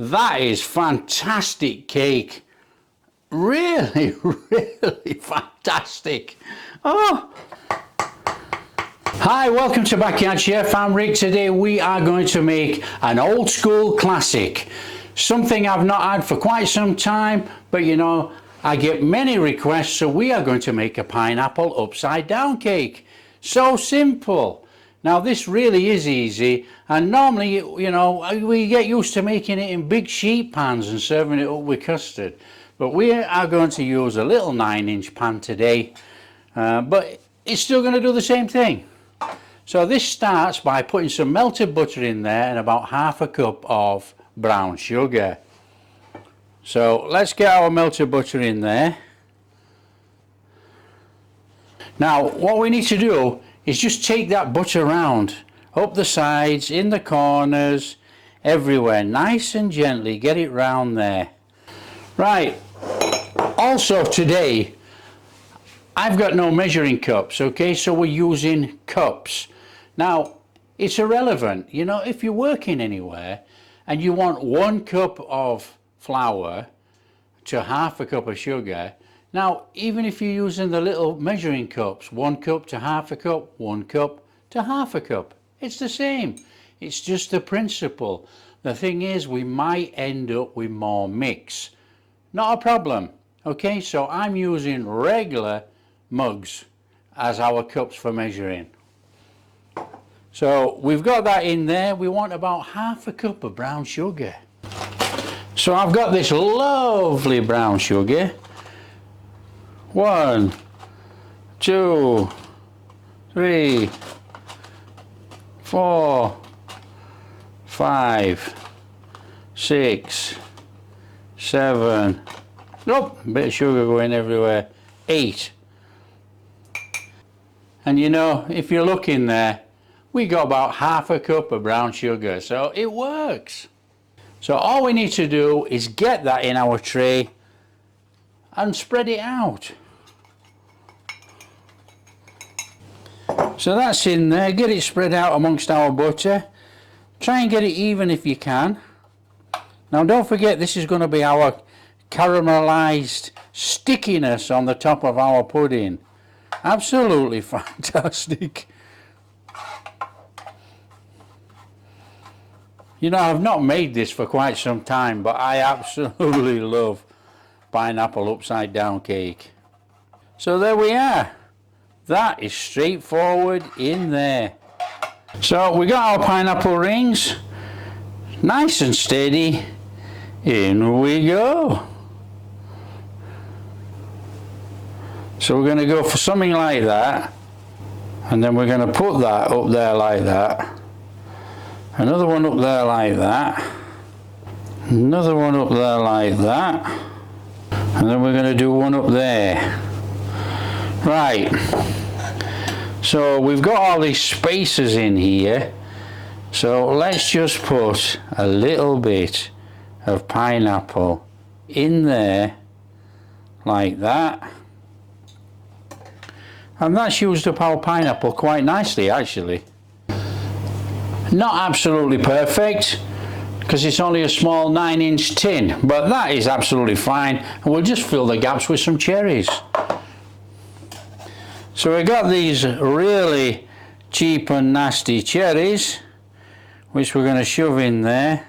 That is fantastic cake. Really, really fantastic. Oh. Hi, welcome to Backyard Chef. I'm Rick. Today we are going to make an old school classic. Something I've not had for quite some time, but you know, I get many requests, so we are going to make a pineapple upside down cake. So simple. Now this really is easy, and normally, you know, we get used to making it in big sheet pans and serving it up with custard. But we are going to use a little 9-inch pan today, but it's still going to do the same thing. So this starts by putting some melted butter in there and about half a cup of brown sugar. So let's get our melted butter in there. Now what we need to do is just take that butter around, up the sides, in the corners, everywhere, nice and gently, get it round there. Right, also today I've got no measuring cups, okay, so we're using cups. Now it's irrelevant, you know, if you're working anywhere and you want 1 cup of flour to half a cup of sugar. Now, even if you're using the little measuring cups, 1 cup to half a cup, 1 cup to half a cup, it's the same. It's just the principle. The thing is, we might end up with more mix. Not a problem. Okay, so I'm using regular mugs as our cups for measuring. So we've got that in there. We want about half a cup of brown sugar. So I've got this lovely brown sugar. 1, 2, 3, 4, 5, 6, 7. Nope, a bit of sugar going everywhere. 8. And you know, if you look in there, we got about half a cup of brown sugar, so it works. So all we need to do is get that in our tray and spread it out. So that's in there. Get it spread out amongst our butter. Try and get it even if you can. Now don't forget, this is going to be our caramelized stickiness on the top of our pudding. Absolutely fantastic. You know, I've not made this for quite some time, but I absolutely love pineapple upside down cake. So there we are. That is straightforward in there. So we got our pineapple rings, nice and steady. In we go. So we're going to go for something like that, and then we're going to put that up there like that. Another one up there like that. Another one up there like that. And then we're going to do one up there. Right. So we've got all these spaces in here. So let's just put a little bit of pineapple in there like that. And that's used up our pineapple quite nicely, actually. Not absolutely perfect, because it's only a small 9-inch tin, but that is absolutely fine, and we'll just fill the gaps with some cherries. So we got these really cheap and nasty cherries, which we're going to shove in there.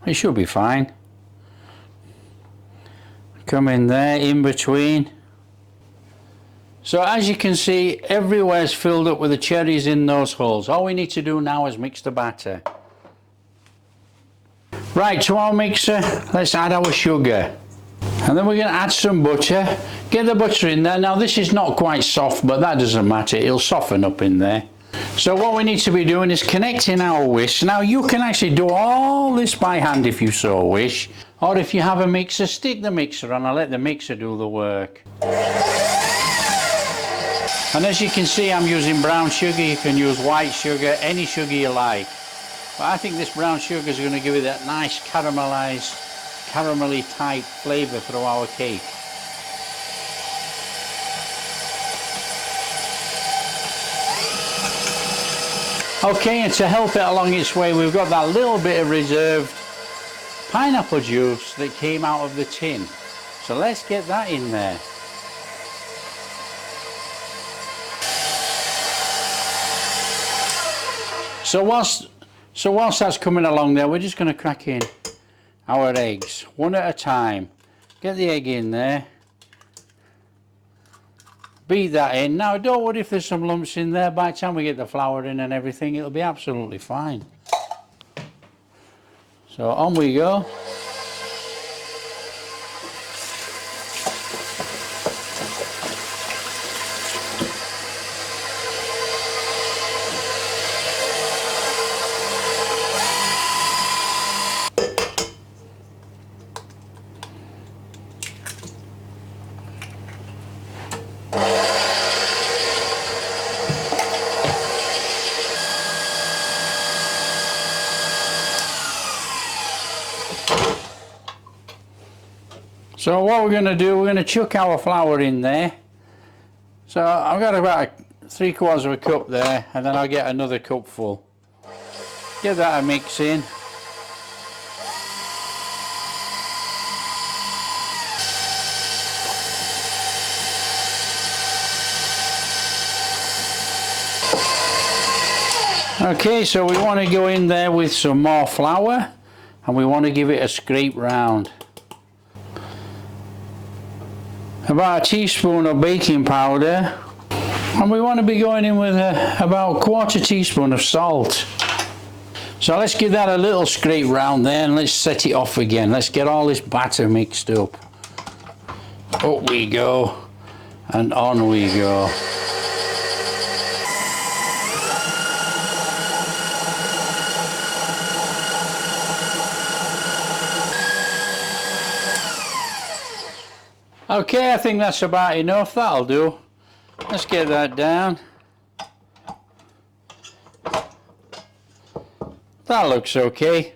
It should be fine. Come in there, in between. So as you can see, everywhere's filled up with the cherries in those holes. All we need to do now is mix the batter. Right, to our mixer, let's add our sugar. And then we're going to add some butter. Get the butter in there. Now this is not quite soft, but that doesn't matter. It'll soften up in there. So what we need to be doing is connecting our whisks. Now you can actually do all this by hand if you so wish. Or if you have a mixer, stick the mixer on and let the mixer do the work. And as you can see, I'm using brown sugar. You can use white sugar, any sugar you like. But I think this brown sugar is going to give it that nice caramelized, caramelly type flavour through our cake. Okay, and to help it along its way, we've got that little bit of reserved pineapple juice that came out of the tin. So let's get that in there. So whilst that's coming along there, we're just going to crack in our eggs one at a time. Get the egg in there. Beat that in. Now don't worry if there's some lumps in there. By the time we get the flour in and everything, it'll be absolutely fine. So on we go. So what we're going to do, we're going to chuck our flour in there. So I've got about 3/4 of a cup there, and then I'll get another cup full. Give that a mix in. Okay, so we want to go in there with some more flour, and we want to give it a scrape round. About a teaspoon of baking powder, and we want to be going in with about 1/4 teaspoon of salt. So let's give that a little scrape round there, and let's set it off again. Let's get all this batter mixed up. Up we go, and on we go. Okay, I think that's about enough. That'll do. Let's get that down. That looks okay.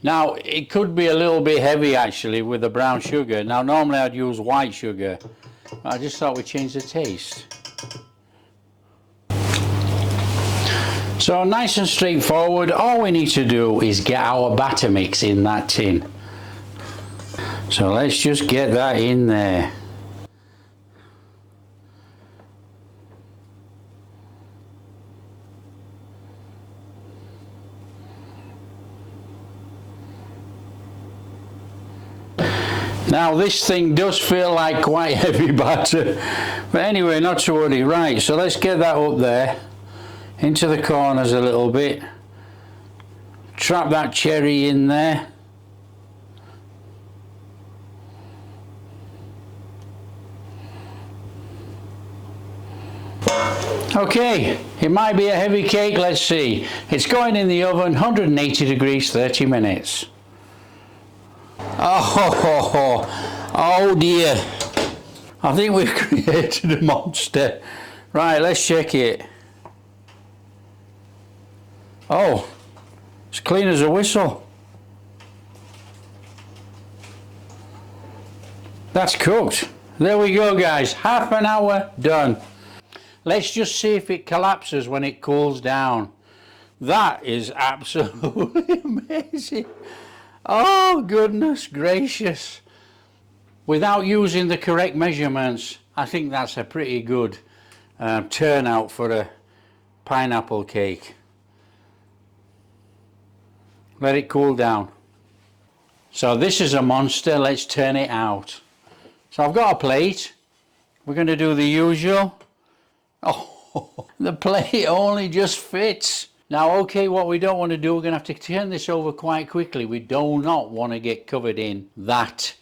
Now, it could be a little bit heavy actually with the brown sugar. Now, normally I'd use white sugar, but I just thought we'd change the taste. So nice and straightforward. All we need to do is get our batter mix in that tin. So let's just get that in there. Now this thing does feel like quite heavy batter, but anyway, not to worry. Right, so let's get that up there, into the corners a little bit. Trap that cherry in there. Okay, it might be a heavy cake, let's see. It's going in the oven, 180 degrees, 30 minutes. Oh dear. I think we've created a monster. Right, let's check it. Oh, it's clean as a whistle. That's cooked. There we go, guys. Half an hour done. Let's just see if it collapses when it cools down. That is absolutely amazing. Oh, goodness gracious. Without using the correct measurements, I think that's a pretty good turnout for a pineapple cake. Let it cool down. So this is a monster. Let's turn it out. So I've got a plate. We're going to do the usual. Oh, the plate only just fits. Now, okay, what we don't want to do, we're going to have to turn this over quite quickly. We do not want to get covered in that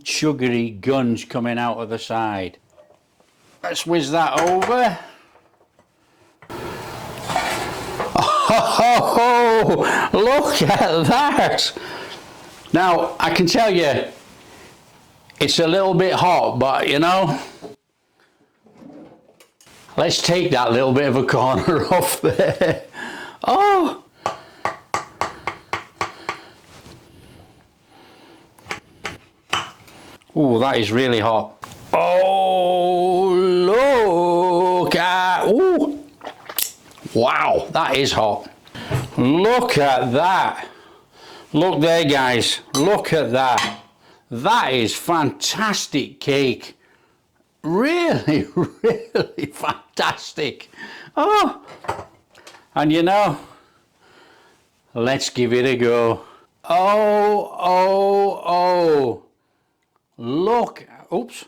sugary gunge coming out of the side. Let's whiz that over. Oh, look at that. Now, I can tell you, it's a little bit hot, but you know, let's take that little bit of a corner off there. Oh! Oh, that is really hot. Oh, look at... Oh! Wow, that is hot. Look at that. Look there, guys. Look at that. That is fantastic cake. Really, really fantastic. Oh, and you know, let's give it a go. Oh, oh, oh. Look, oops.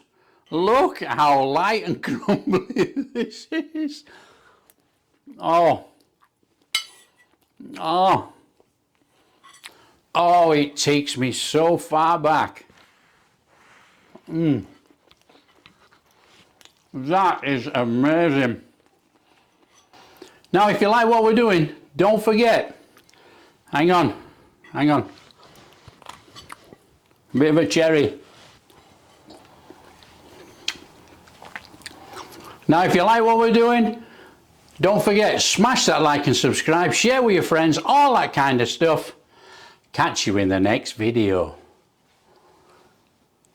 Look how light and crumbly this is. Oh. Oh. Oh, it takes me so far back. That is amazing. Now, if you like what we're doing, don't forget. Hang on. A bit of a cherry. Now, if you like what we're doing, don't forget, smash that like and subscribe, share with your friends, all that kind of stuff. Catch you in the next video.